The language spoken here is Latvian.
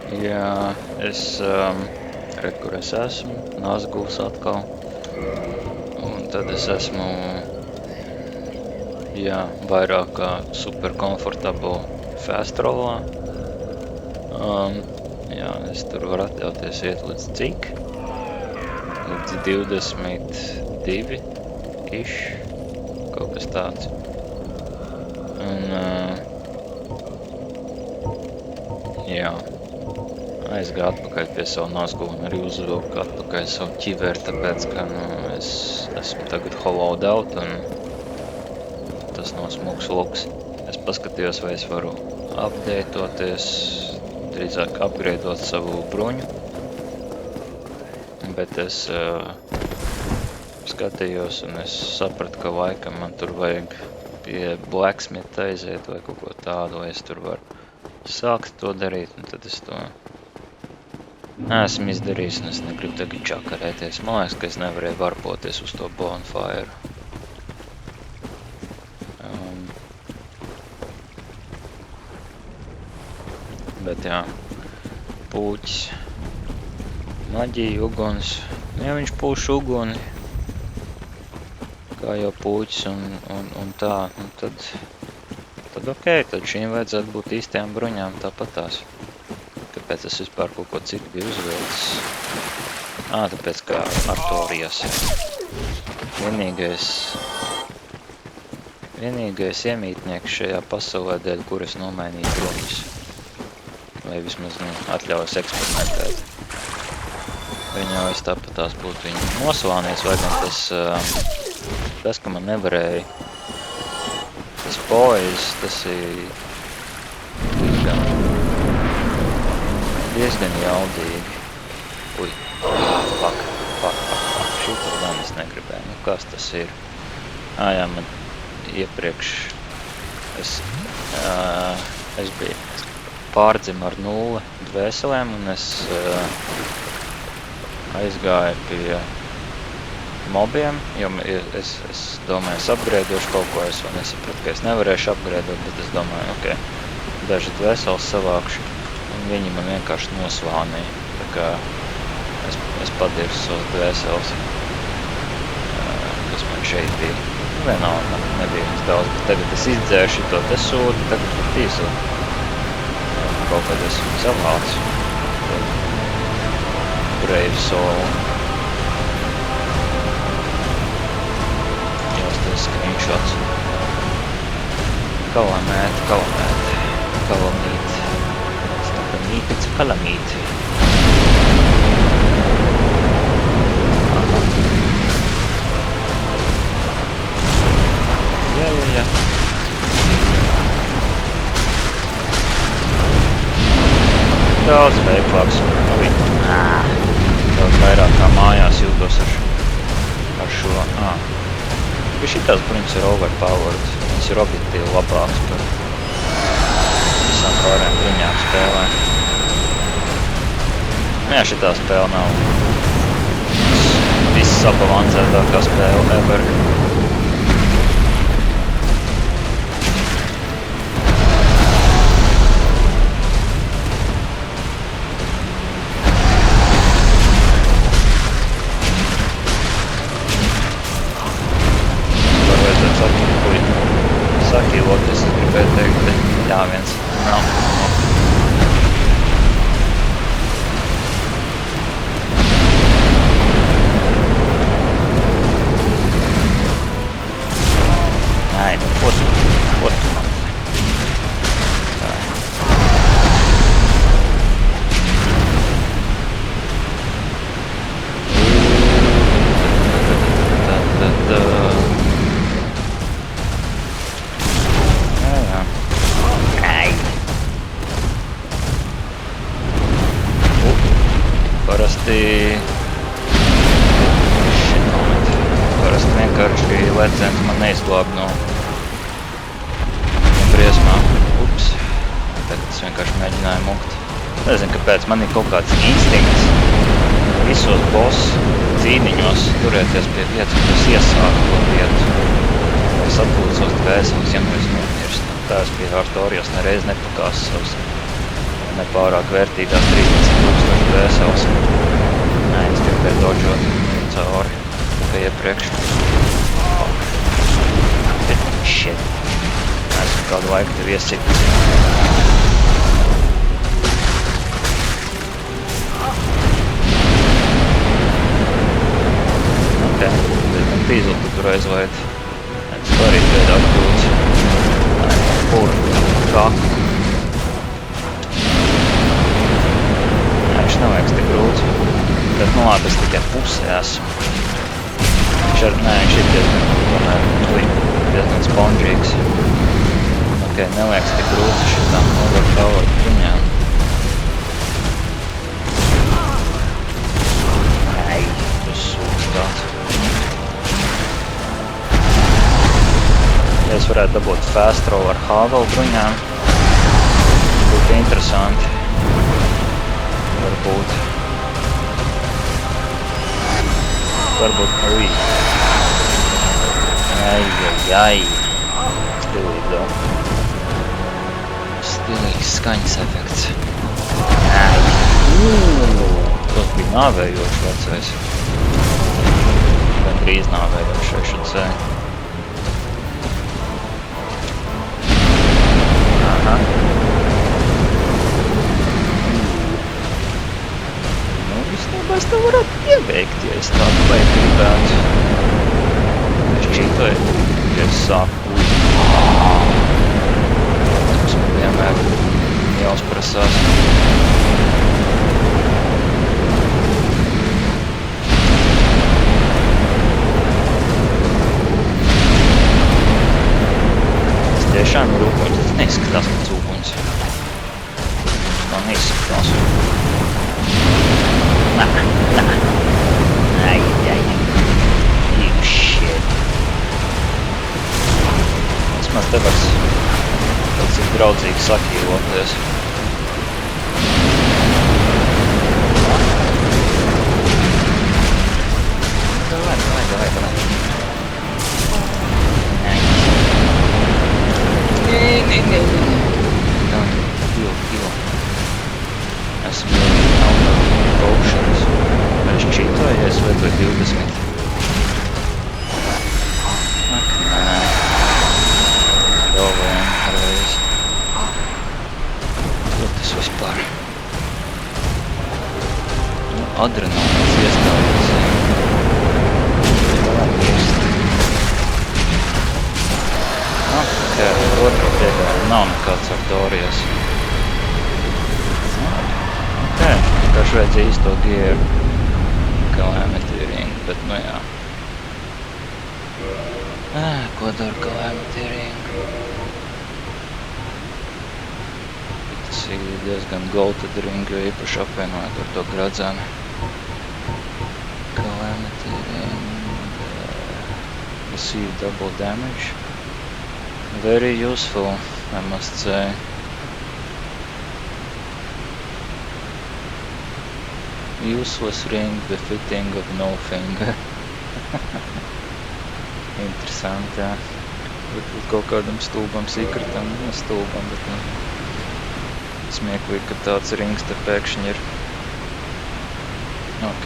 Jā, re, kur es esmu, Nazgūs atkal. Un tad es esmu, jā, vairāk kā super comfortable fast rollā. Jā, es tur varu atļauties iet līdz cik? Līdz 22-ish, kaut kas tāds. Un, jā. Aizgāju atpakaļ pie savu Nazgulu un arī uzvilku atpakaļ savu ķiveri, tāpēc, ka es esmu tagad hollowed out un tas nav smuks luks. Es paskatījos, vai es varu updatēties, drīzāk upgradeot savu bruņu, bet es skatījos un es sapratu, ka laikam man tur vajag pie blacksmith aiziet vai kaut ko tādu, vai es tur varu sākt to darīt, un tad es to esmu izdarījis, un es negribu tagad čakarēties. Man liekas, ka es nevarēju varpoties uz to bonfire. Bet jā, pūķis, maģija, uguns. Ja viņš pūš uguni, kā jau pūķis un tā, tad ok, tad šīm vajadzētu būt īstajām bruņām tāpatās. Kāpēc es vispār kaut ko citu biju uzvilcis? Tāpēc kā Artorijas. Vienīgais iemītnieks šajā pasaulē dēļ, kur es nomainīju bruņus. Vai vismaz atļaujas eksperimentēt. Viņu es tāpatās būtu viņu noslānījis, vai gan tas, ka man nevarēja tas poise, tas ir diezgan jaudīgi. Ui, fuck. Šito gan es negribēju. Nu, kas tas ir? Jā, man iepriekš es biju pārdzimu ar 0 dvēselēm, un es aizgāju pie mobiem, jo es domāju, es upgradeošu kaut ko, es vēl nesapratu, ka es nevarēšu upgradeot, bet es domāju, ok, daži dvēseles savākšu. Un viņi man vienkārši noslānīja, tā kā es padirsu savas dvēseles, kas man šeit bija. Vienalga, man nebija viņas daudz, bet tagad es izdzēru šito te sūdu, tagad pat tīsu. Kaut kad esmu savācu. Brave soul. Jāsties screenshots. Kalamēt. It's a calamite. Jā. Daudz veiklāks. Daudz vairāk kā mājās jūtos ar šo. Bet šitās bruņas ir overpowered. Viņas ir objektīvi labāks par visām pārējām bruņām spēlē. Jā, šitā spēle nav viss sabalansētākā spēle ever. Var vajadzētu sakīloties, es gribēju teikt, bet jā, viens nav. Parasti vienkārši Legends man neizglāb no briesmām. Ups, tagad es vienkārši mēģināju mukt. Nezinu, kāpēc man ir kaut kāds instinkts visos boss cīniņos turēties pie vietas, kad es iesāku to vietu. Es atpūcos dvēseles, ja nu es nomirstu. Tā es pie Artorijas nereiz nepakāsu savus nepārāk vērtīgās 13,000 dvēseles. Nē, es gribēju dodžot cauri, kā iepriekš. Shit. Esmu kādu laiku tev iesitis. Ok, diezgan pīzli tu tur aizvaid. Es arī tev atgrūts. Kur? Kā? Viņš nav vajag tik grūts. Bet nu labi, es tikai pusē esmu. Viņš ir diezgan sponžīgs. Ok, neliekas tik grūti šitām overpowered bruņām. Ai, tas sūks tāds. Ja es varētu dabūt fast throw ar Havel bruņām, būtu interesanti. Varbūt, ui. Ai. Stilīgi vēl. Stilīgs skaņas efekts. Ai. Tas bija nāvējošs vecais. Gan drīz nāvējošs, es šeit sēju. Aha. Es tev varētu pieveikt, ja es tādu vai gribētu. Es čītoju, ja es sāku tas man vienmēr jāuzprasās. Es tiešām ir ūkoņs, tas neizskatās pēc ūkoņs. Tā neizskatās. Ai. You shit. Vismaz te var tāds ir draudzīgi sakīvoties. Davai. Nē. Pil. Esmu potions. Es čītojies vai to 20? Ak, nē. Vēl vienreiz. Ko tas vispār? Adrenalīns iestājas. Ok, otru piegāju. Nav nekāds Artorijas. Ok, vienkārši vajadzēja īsto gieru. Calamity Ring, bet nu jā. Ko dara Calamity Ring? Tas ir diezgan golted ring, jo īpaši apvienojot ar to gradzeni. Calamity Ring. Receive double damage. Very useful, I must say. Useless ring befitting of no finger. Interesanti, jā. Varbūt kaut kādam stulbam secretam, ne stulbam, bet smieklīgi, ka tāds rings te pēkšņi ir. Ok.